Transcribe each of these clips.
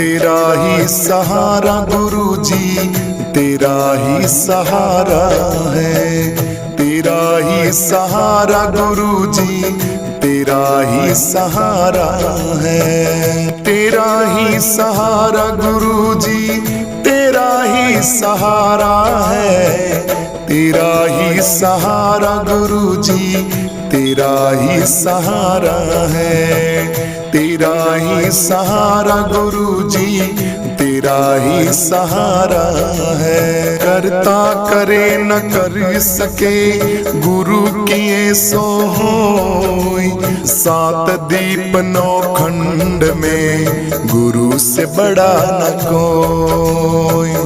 तेरा ही सहारा गुरुजी, तेरा ही सहारा है। तेरा ही सहारा गुरुजी, तेरा ही सहारा है। तेरा ही सहारा गुरुजी, तेरा ही सहारा है। तेरा ही सहारा गुरुजी, तेरा ही सहारा है। तेरा ही सहारा गुरुजी, तेरा ही सहारा है। करता करे न कर सके, गुरु किए सो होय। सात दीप नौ खंड में, गुरु से बड़ा न कोई।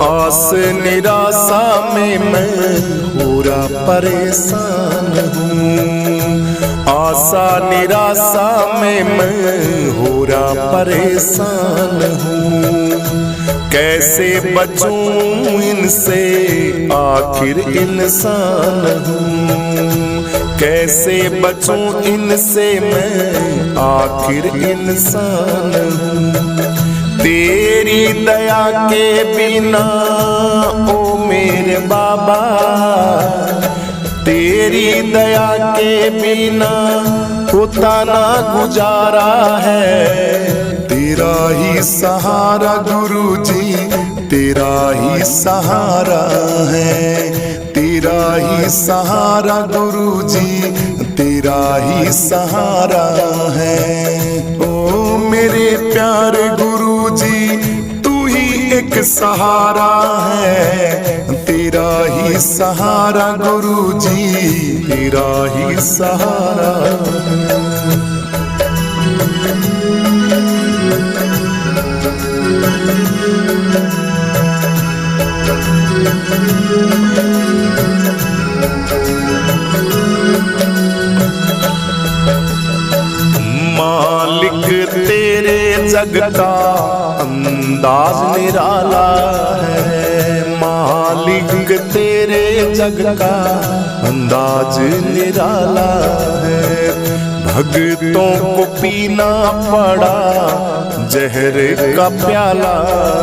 आस निराशा में मैं पूरा परेशान हूँ। आशा निराशा में मैं पूरा परेशान हूँ। कैसे बचूं इनसे आखिर इंसान हूँ। कैसे बचूं इनसे मैं आखिर इंसान हूँ। तेरी दया के बिना ओ मेरे बाबा, तेरी दया के बिना होता ना गुजारा है। तेरा ही सहारा गुरुजी, तेरा ही सहारा है। तेरा ही सहारा गुरुजी, तेरा ही सहारा है। ओ मेरे प्यारे गुरुजी, तू ही एक सहारा है। तेरा ही सहारा गुरुजी, तेरा ही सहारा है। मालिक तेरे जग का अंदाज निराला है। मालिक तेरे जग का अंदाज निराला है। भक्तों को पीना पड़ा जहर का प्याला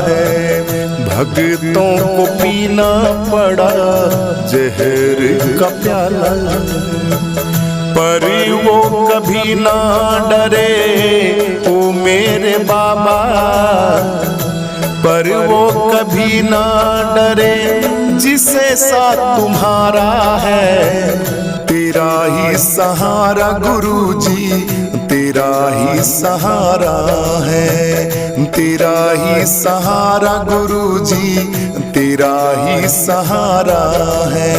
है। भक्तों को पीना पड़ा जहर का प्याला है। पर वो कभी ना डरे ओ मेरे बाबा, पर वो कभी ना डरे जिसे साथ तुम्हारा है। तेरा ही सहारा गुरुजी, तेरा ही सहारा है। तेरा ही सहारा गुरुजी, तेरा ही सहारा है।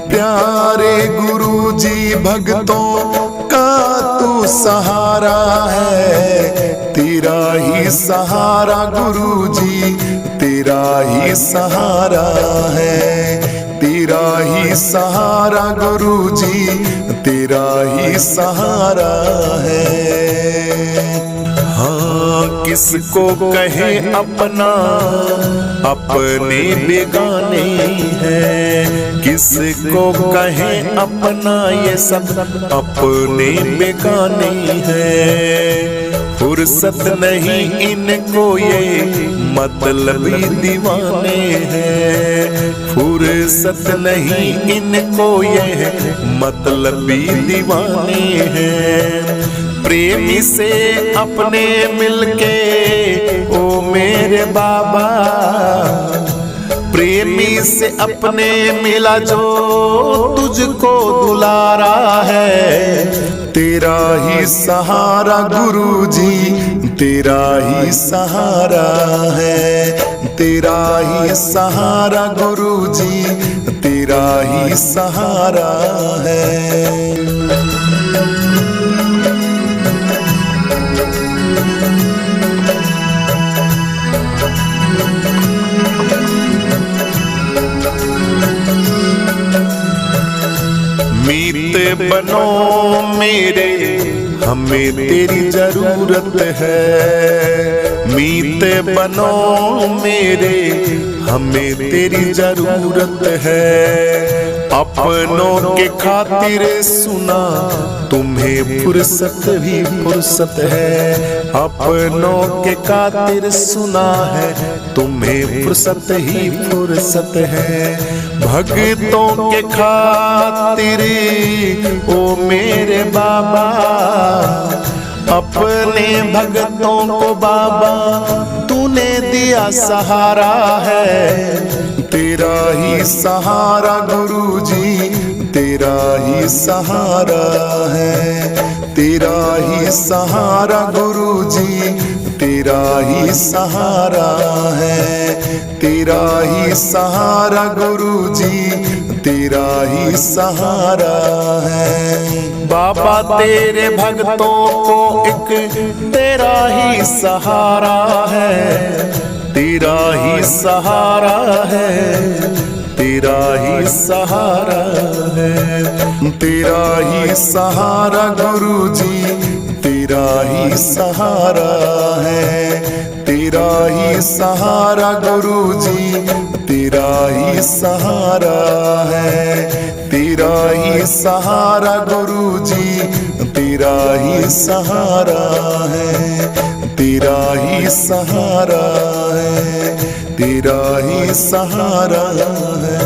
प्यारे गुरुजी भक्तों का तू सहारा है। तेरा ही सहारा गुरुजी, तेरा ही सहारा है। तेरा ही सहारा गुरुजी, तेरा ही सहारा है। हाँ, किसको कहे अपना अपने बेगाने हैं। किसको कहे अपना ये सब अपने बेगाने हैं। फुर्सत नहीं इनको ये मतलबी दीवाने हैं। फुर्सत नहीं इनको ये मतलबी दीवाने हैं। प्रेमी से अपने मिलके ओ मेरे बाबा, प्रेमी से अपने मिला जो तुझको दुलारा है। तेरा ही सहारा गुरुजी, तेरा ही सहारा है। तेरा ही सहारा गुरुजी, तेरा ही सहारा है। मीत बनो मेरे, हमें तेरी जरूरत है। मीत बनो मेरे, हमें तेरी जरूरत है। अपनों के खातिर सुना, तुम्हें फुर्सत भी फुर्सत है। अपनों के खातिर सुना है, तुम्हें फुर्सत ही फुर्सत है। भक्तों के खातिर ओ मेरे बाबा, अपने भक्तों को बाबा तूने दिया सहारा है। तेरा ही सहारा गुरुजी, तेरा ही सहारा है। तेरा ही सहारा गुरुजी, तेरा ही सहारा है। तेरा ही सहारा गुरुजी, तेरा ही सहारा है। बाबा तेरे भक्तों को एक तेरा ही सहारा है। तेरा ही सहारा है, तेरा ही सहारा है। तेरा ही सहारा गुरुजी, तेरा ही सहारा है। तेरा ही सहारा गुरुजी, तेरा ही सहारा है। तेरा ही सहारा गुरुजी, तेरा ही सहारा है। तेरा ही सहारा है, तेरा ही सहारा है।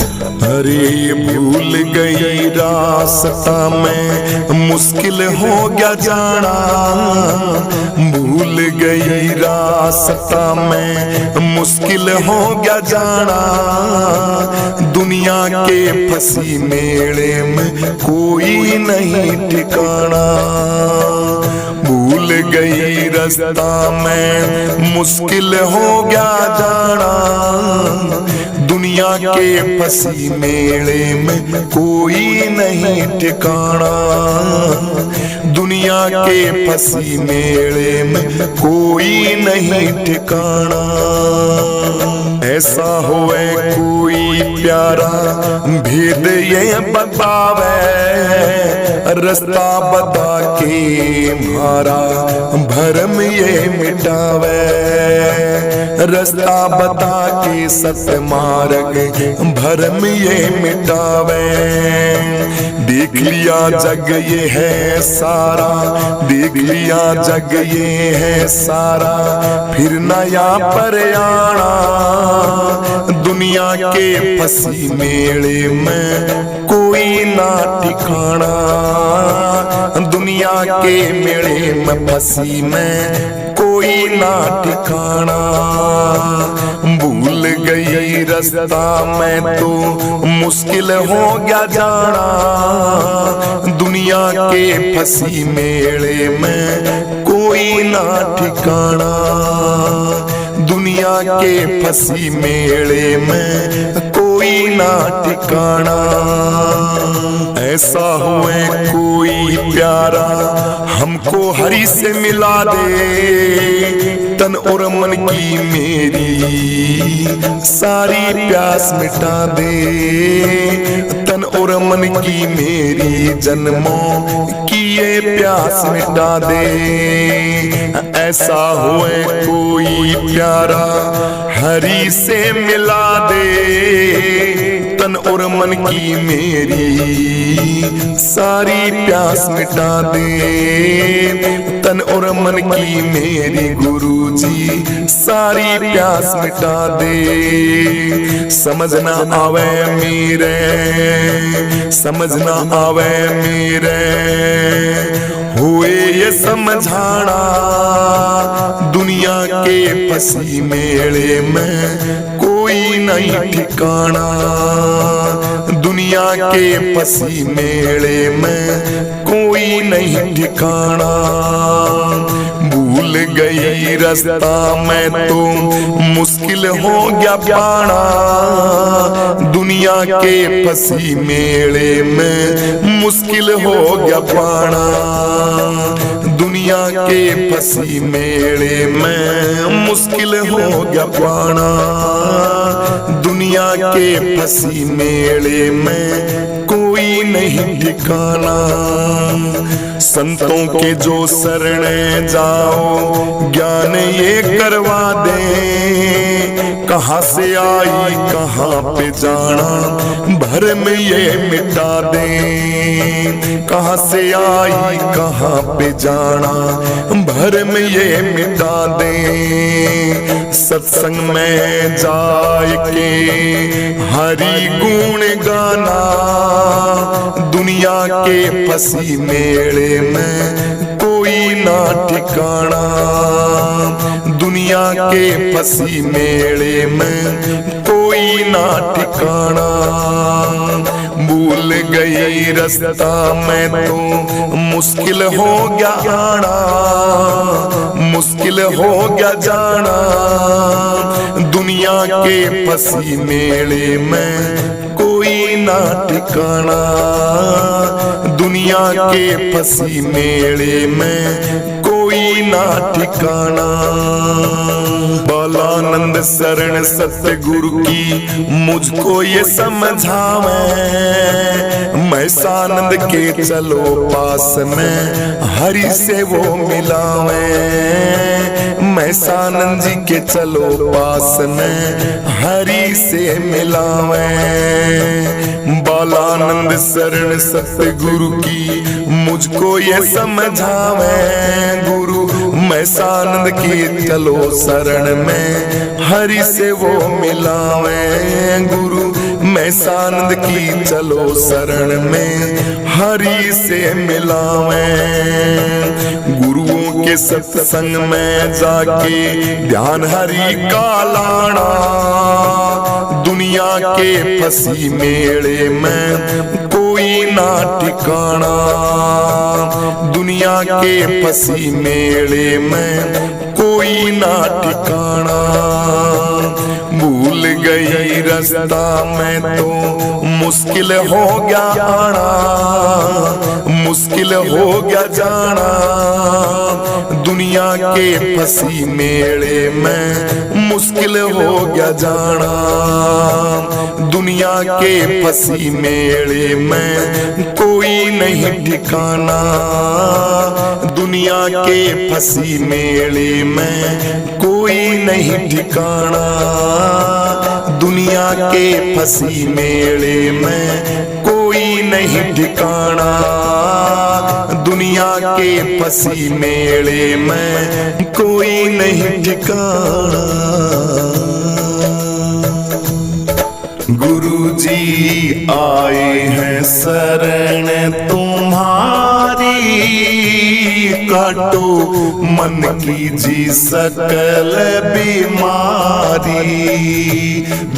अरे भूल गई रास्ता में, मुश्किल हो गया जाना। भूल गई रास्ता में, मुश्किल हो गया जाना। दुनिया के फंसी मेले में कोई नहीं ठिकाना। भूल गई रास्ता में, मुश्किल हो गया जाना। दुनिया के फंसी मेले में कोई नहीं ठिकाना। दुनिया के फंसी मेले में कोई नहीं ठिकाना। ऐसा होए कोई प्यारा, भेद ये बतावे। रास्ता बता के मारा, भरम ये मिटावे। रास्ता बता के सत्य मार्ग, भरम ये मिटावे। देख लिया जग ये है सारा, देख लिया जग ये है सारा। फिर नया पर आना, दुनिया के फंसी मेले में कोई ना ठिकाना। दुनिया के मेले में फंसी में कोई ना ठिकाना। भूल गई रास्ता में तो मुश्किल हो गया जाना। दुनिया के फंसी मेले में कोई ना ठिकाना। दुनिया के फंसी मेले में कोई ना ठिकाना। ऐसा हुए कोई प्यारा, हमको हरि से मिला दे। तन और मन की मेरी सारी प्यास मिटा दे। तन और मन की मेरी जन्मों की ये प्यास मिटा दे। ऐसा हुए कोई प्यारा, हरि से मिला दे। तन और मन की मेरी सारी प्यास मिटा दे। तन और मन की मेरी गुरुजी सारी प्यास मिटा दे। समझ ना आवे मेरे, समझ ना आवे मेरे। हुए ये समझाना, दुनिया के फंसी मेले में कोई नहीं ठिकाना। दुनिया के फंसी मेले में कोई नहीं ठिकाना। भूल गई रास्ता में तो मुश्किल हो गया पाना। दुनिया के फंसी मेले में मुश्किल हो गया पाना। दुनिया दुनिया के फंसी मेले में मुश्किल हो गया पाना। दुनिया के फंसी मेले में कोई नहीं ठिकाना। संतों के जो शरण जाओ ज्ञान ये करवा दे। कहाँ से आई कहाँ पे जाना भरम ये मिटा दे। कहाँ से आई कहाँ पे जाना भरम ये मिटा दे। सत्संग में जाए के हरि गुण गाना। दुनिया के फंसी मेले में कोई ना ठिकाना। दुनिया के फंसी मेले में कोई ना ठिकाना। भूल गई रास्ता में तो मुश्किल हो गया आना। मुश्किल हो गया जाना। दुनिया के फंसी मेले में कोई ना ठिकाना। दुनिया के फंसी मेले में कोई ना ठिकाना। बालानंद शरण सतगुरु की मुझको ये समझावे। मैं सानंद के चलो पास में हरि से वो मिलावे। मैं सानंद जी के चलो पास में हरि से मिलावे। बालानंद शरण सतगुरु की मुझको ये समझावे। गुरु मैं सानंद की चलो शरण में हरि से वो मिलावे। गुरु मैं सानंद की चलो शरण में हरि से मिलावे। गुरुओं के सत्संग में जाके ध्यान हरि का लाना। दुनिया के फंसी मेले में कोई ना ठिकाना। दुनिया के फंसी मेले में कोई ना ठिकाना। भूल गई रास्ता में तो मुश्किल हो गया आना। मुश्किल हो गया जाना। दुनिया के फंसी मेले में मुश्किल हो गया जाना। दुनिया के फंसी मेले में कोई नहीं ठिकाना। दुनिया के फंसी मेले में कोई नहीं ठिकाना। दुनिया के फंसी मेले में कोई नहीं ठिकाना। दुनिया के फंसी मेले में कोई नहीं ठिकाना। गुरु जी आए हैं शरण तुम्हारी। काटो मन की जी सकल बीमारी।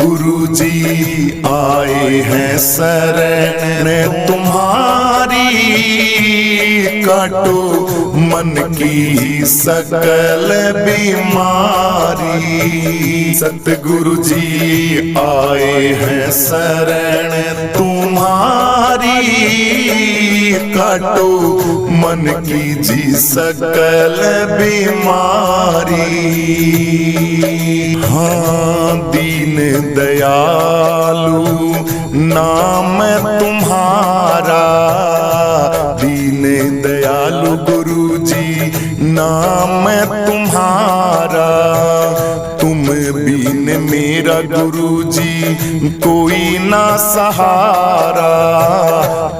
गुरु जी आए हैं शरण तुम्हारी। काटो मन की सकल बीमारी। सतगुरु जी आए हैं शरण तुम्हारी। काटो मन की जी सकल बीमारी। हाँ दीन दयालु नाम तुम्हारा। दीन दयालु गुरु जी नाम तुम्हारा। तुम बिन मेरा गुरु जी कोई ना सहारा।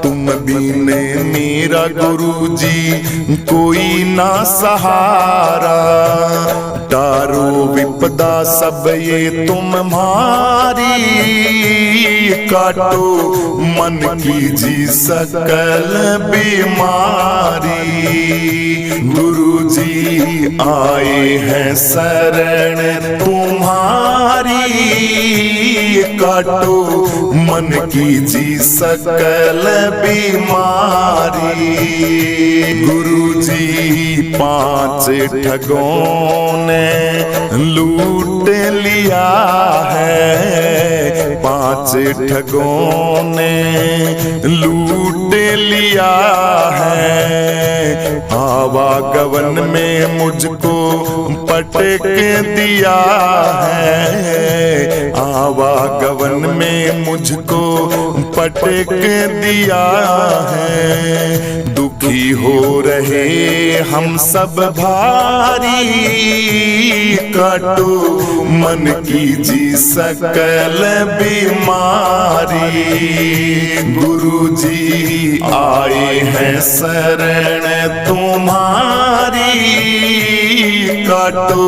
तुम बिन मेरा गुरु जी कोई ना सहारा। तारो विपदा सब ये तुम्हारी। काटो मन की जी सकल बीमारी। गुरु जी आए हैं शरण तुम्हारी। काटो मन की जी सकल बीमारी। गुरु जी पांच ठगों ने लूट लिया है। पांच ठगों ने लूट लिया है, आवागमन में मुझको पटक दिया है, आवागमन में मुझको पटक दिया है। दुखी हो रहे हम सब भारी, काटो मन की जी सकल बीमारी। गुरु जी आए हैं शरण तुम्हारी, काटो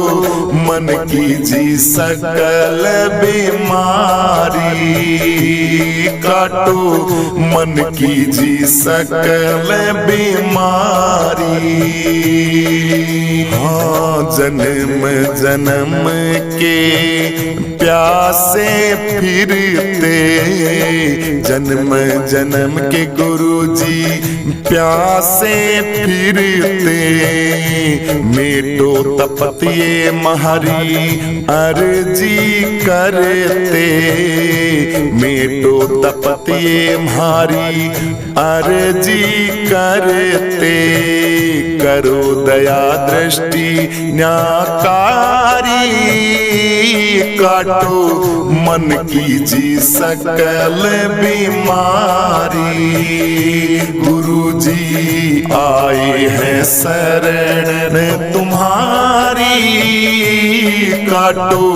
मन की जी सकल बीमारी, काटो मन की जी सकल बीमारी। हाँ, जन्म जन्म के प्यासे फिरते, जन्म जन्म के गुरुजी प्यासे फिरते, मेटो तपत ये महरी अर्जी करते, मेटो तपत ये म्हारी अर्जी करते। करो दया दृष्टि न्याकारी, काटो मन की जी सकल बीमारी। गुरु जी आए हैं शरण तुम्हारी, काटो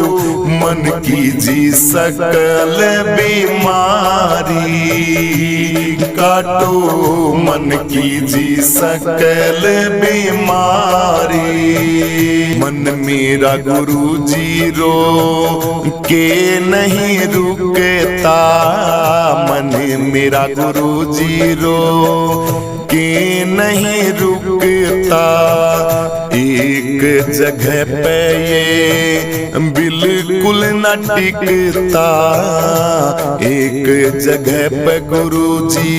मन की जी सकल बीमारी, काटो मन की जी सकल बीमारी। मन मेरा गुरु जी रो के नहीं रुकता, मन मेरा गुरु जी रो के नहीं रुकता, एक जगह पे ये बिल्कुल न टिकता, एक जगह पे गुरुजी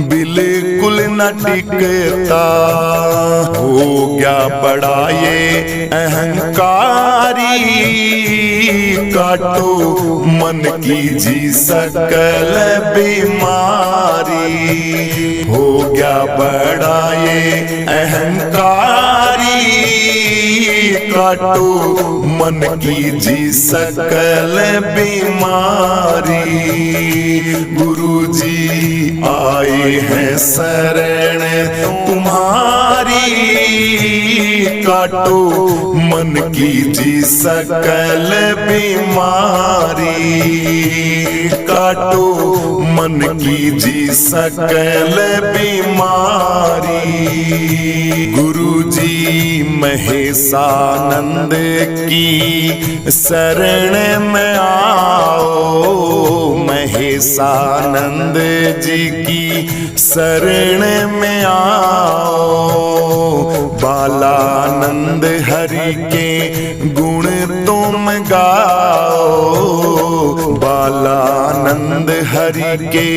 बिल्कुल न टिकता। हो गया बड़ा ये अहंकारी, काटो मन की जी सकल बीमारी। हो गया बड़ा ये अहंकारी, काटो मन की जी सकल बीमारी। गुरु जी आए हैं शरण तुम्हारी, काटो मन की जी सकल बीमारी, काटो मन की जी सकल बीमारी। गुरु जी महेशानंद की शरण में आओ, महेशानंद जी की शरण में आओ। बालानंद हरि के गुण तुम गाओ, बालानंद हरि के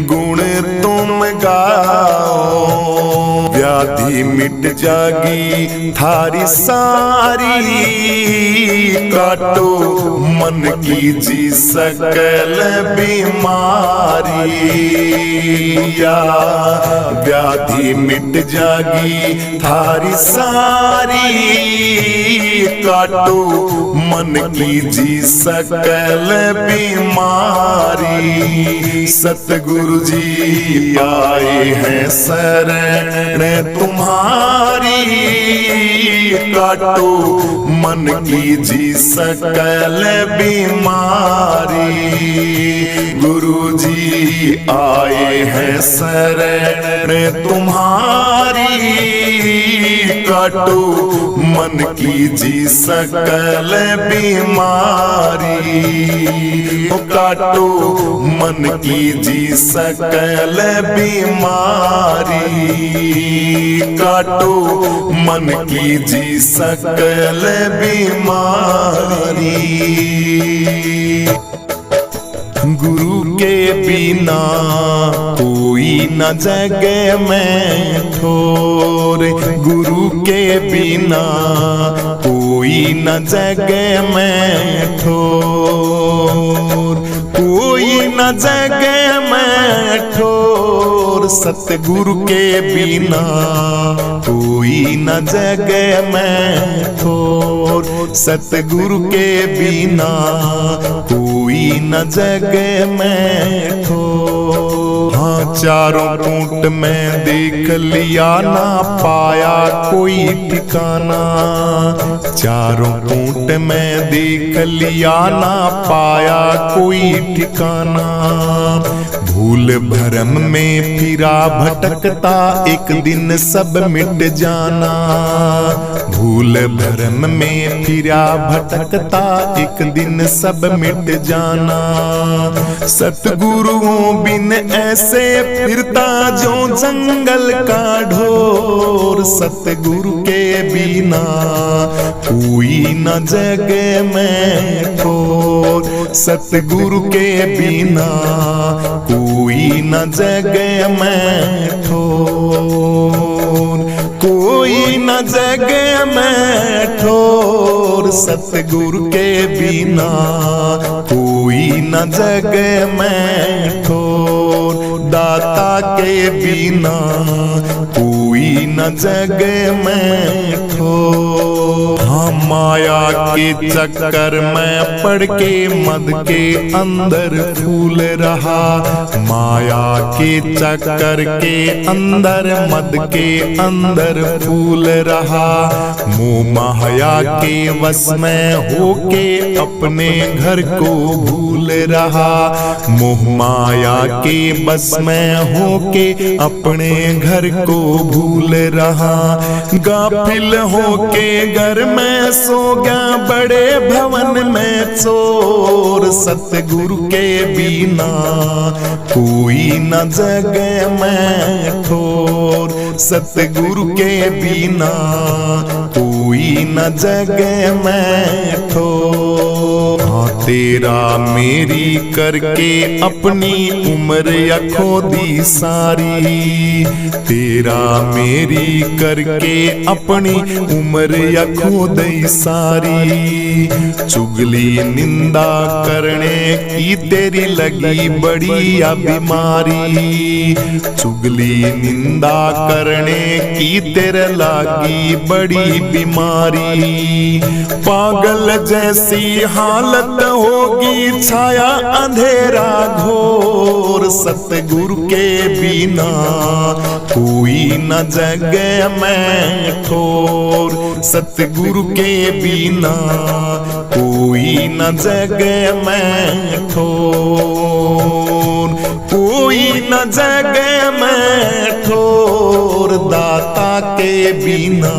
गुण तुम गाओ। व्याधि मिट जागी थारी सारी, काटो मन की जी सकल बीमारी। या व्याधि मिट जागी थारी सारी, काटो मन की जी सकल बीमारी। सतगुरु जी आए हैं शरण तुम्हारी, काटो मन की जी सकल बीमारी। गुरु जी आए हैं शरण तुम्हारी, काटो मन की जी सकल बीमारी। काटो मन की जी सकल बीमारी, काटो मन की जी सकल बीमारी। गुरु के बिना कोई न जग में ठोर, गुरु के बिना कोई न जग में ठोर। कोई न जगे मैं ठोर सतगुरु के बिना, कोई न जगे मैं ठोर सतगुरु के बिना, कोई न जगे मैं ठोर। हाँ चारों कूट में देख लिया ना पाया कोई ठिकाना, चारों कूट में देख लिया ना पाया कोई ठिकाना। भूल भरम में फिरा भटकता एक दिन सब मिट जाना, भूल भरम में फिरा भटकता एक दिन सब मिट जाना। सतगुरुओं बिन ऐसे फिरता जो जंगल का ढोर, सतगुरु के बिना कोई न जगे मैं ठोर, सतगुरु के बिना कोई न जगे मैं ठोर, कोई न जगे मैं ठोर सतगुरु के बिना, कोई न जगे मैं ठोर दाता के बिना, कोई न जगे मैं ठोर। हाँ माया के चक्कर में पड़ के मद के अंदर फूल रहा, माया के चक्कर के अंदर मद के अंदर फूल रहा। मोह माया के वश में होके अपने घर को भूल रहा, मोह माया के बस में होके अपने घर को भूल रहा। गाफिल होके घर में सो गया बड़े भवन में चोर, सतगुरु के बिना कोई न जगे मैं ठोर, सतगुरु के बिना कोई न जगे मैं ठोर। हाँ तेरा मेरी करके अपनी उम्र या खो दी सारी, तेरा मेरी करके अपनी उम्र या खो दी सारी। चुगली निंदा करने की तेरी लगी बड़ी या बीमारी, चुगली निंदा करने की तेरे लगी बड़ी बीमारी। पागल जैसी हालत होगी छाया अंधेरा घोर, सतगुरु के बिना कोई न जगे मैं ठोर, सतगुरु के बिना कोई न जगे मैं ठोर, कोई न जगे मैं ठोर दाता के बिना,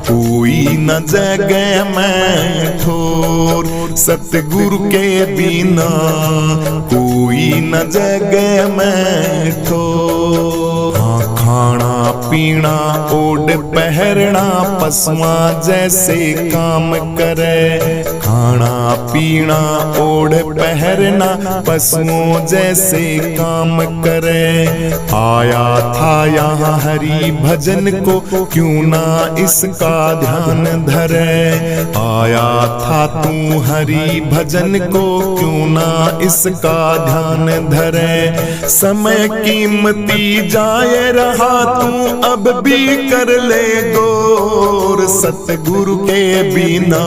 कोई न जगे मैं ठोर सतगुरु के बिना, कोई न जगे मैं ठोर। हाँ खाना पीना ओढ़ पहरना पसवा जैसे काम करे, खाना पीना ओढ़ पहरना पशुओं जैसे काम करे। आया था यहाँ हरि भजन को क्यों ना इसका ध्यान धरे, आया था तू हरि भजन को क्यों ना इसका ध्यान धरे। समय कीमती जाए रहा तू अब भी कर ले गौर, सतगुरु के बिना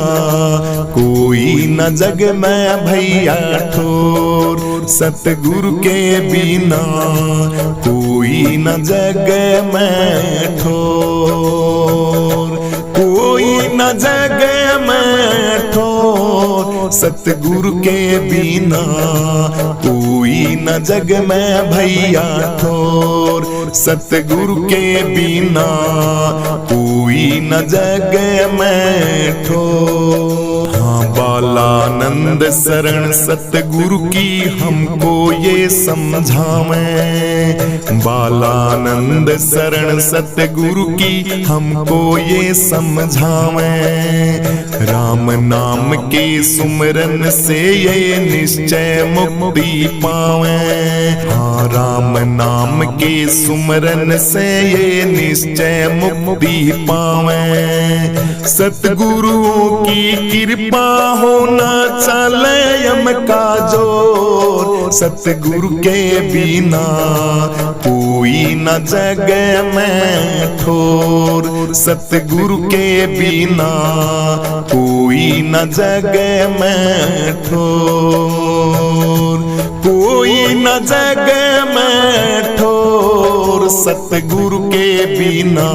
कोई न जग में भैया ठोर, सतगुरु के बिना कोई न जग में ठोर, कोई न जग में ठोर सतगुरु के बिना, कोई न जग में भैया ठोर, सतगुरु के बिना कोई न जग में ठोर। हाँ बालानंद शरण सतगुरु की हमको ये समझावे, बालानंद शरण सतगुरु की हमको ये समझावे। राम नाम के सुमरन से ये निश्चय मुक्ति पावे, हाँ राम नाम के सुमरन से ये निश्चय मुक्ति पावे। सतगुरुओं की कृपा हो न चले यम का जोर, सतगुरु के बिना कोई न जग में ठोर, सतगुरु के बिना कोई न जग में ठोर, कोई न जग में ठोर, सतगुरु के बिना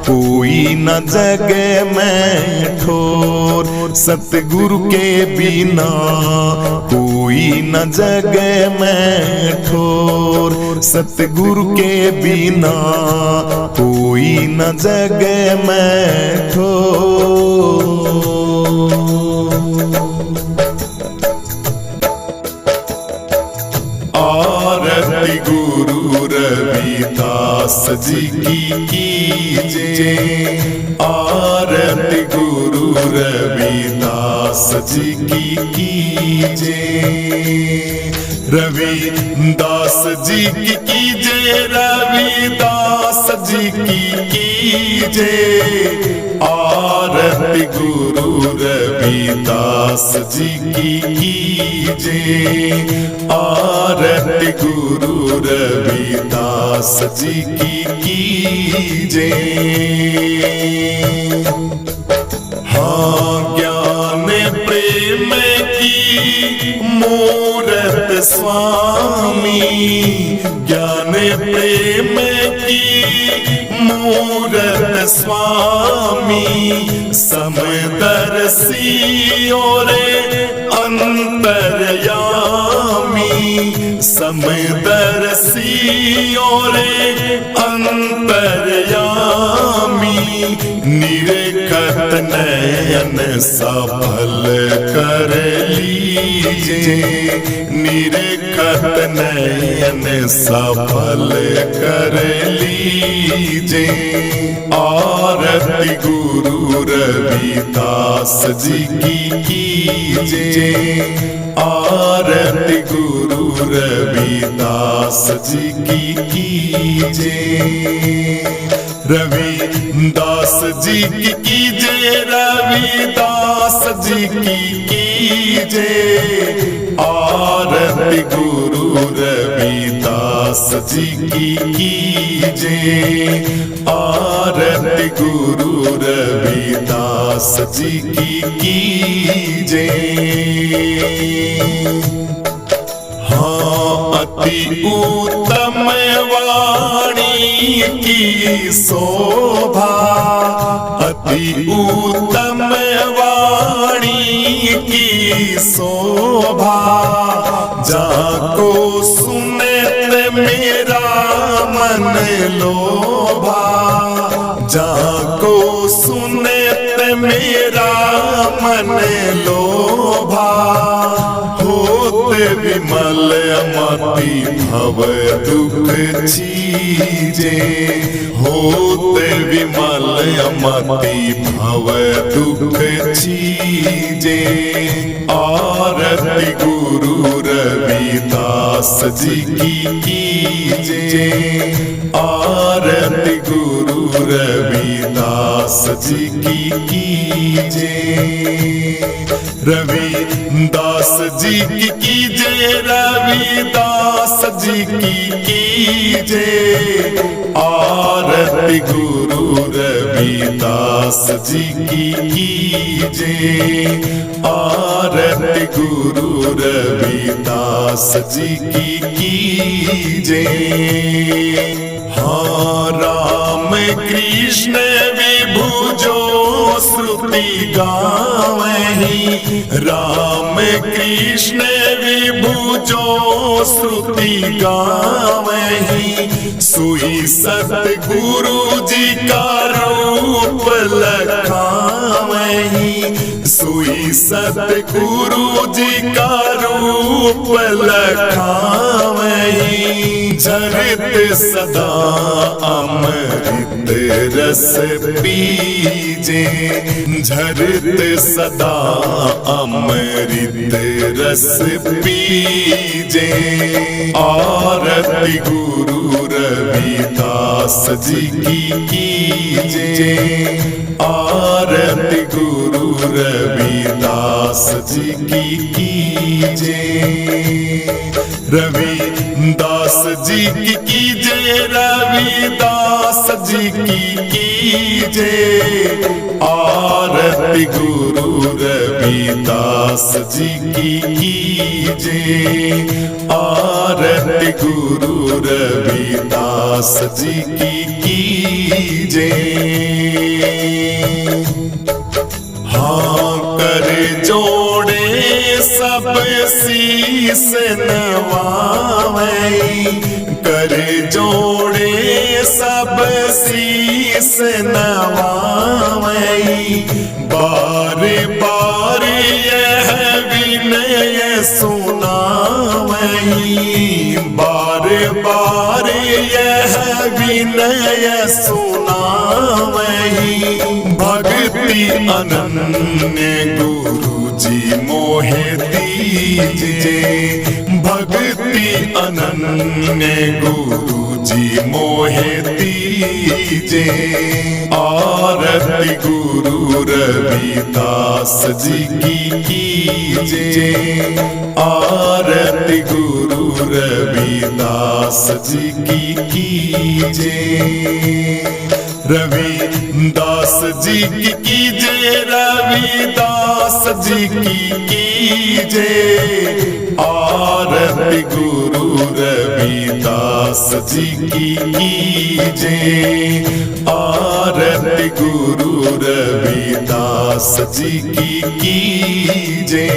कोई न जग में ठोर, सतगुरु के बिना कोई न जग में ठोर, सतगुरु के बिना कोई न जग में ठोर। आरती गुरु रविदास जी की कीजे, आरती गुरु रविदास जी की कीजे, रविदास जी की कीजे, रविदास जी की कीजे, आरती गुरु रविदास जी की कीजे, आरती गुरु रविदास जी की कीजे। हाँ ज्ञान प्रेम की मूरत स्वामी, ज्ञान प्रेम की मूरत स्वामी, समदर्शी और अंतर्यामी, समदर्शी और अंतर्यामी, निरखत नयन सफल कर लीजे, निरखत नयन सफल कर लीजे, आरती गुरु रविदास जी की कीजे, आरती गुरु रविदास जी की कीजे, रविदास जी की कीजे, रविदास जी की कीजे, आरती गुरु रविदास जी की कीजे, आरती गुरु रविदास जी की कीजे। हाँ अति उत्तम वाणी की शोभा, अति उत्तम वाणी की शोभा, जाको सुनते मेरा मन लोभा, जाको सुनते मेरा मन लोभा, होते विमल मति भव दुख चीजे, होते विमल मति भव दुख चीजे, आरती गुरु रविदास जी की कीजे, आरती गुरु रविदास जी की कीजे, रविदास जी की कीजे, रविदास जी की कीजे, आरती गुरु रविदास जी की कीजे, आरती गुरु रविदास जी की कीजे। हाँ राम कृष्ण विभु जो श्रुति गावहीं, राम कृष्ण विभु जो श्रुति गावहीं, सोई सतगुरु जी का रूप लखावहीं, सोई सतगुरु जी का रूप लखावहीं, झरित सदा अमृत रस पीजे, झरित सदा अमृत रस पीजे, आरती गुरु रविदास रविदास जी की कीजे, आरती गुरु रविदास जी की कीजे। रविदास जी की कीजे, रविदास जी की कीजे, आरती गुरु रविदास जी की कीजे, आरती गुरु रविदास जी की कीजे। हाँ कर जोड़े सब शीस नवावे, कर जोड़े सब शीस नवावे, बार बार यह विनय सुनावे, बार बार यह विनय सुनावे। भक्ति अनन्य गुरु जी मोहे दीजे, भक्ति अनन्य गुरु जी मोहे दीजे, आरती गुरु रविदास जी की कीजे, आरती गुरु रविदास जी की कीजे। रविदास जी की कीजे, रविदास जी की कीजे, आरती गुरु रविदास जी की कीजे, आरती गुरु रविदास जी की कीजे।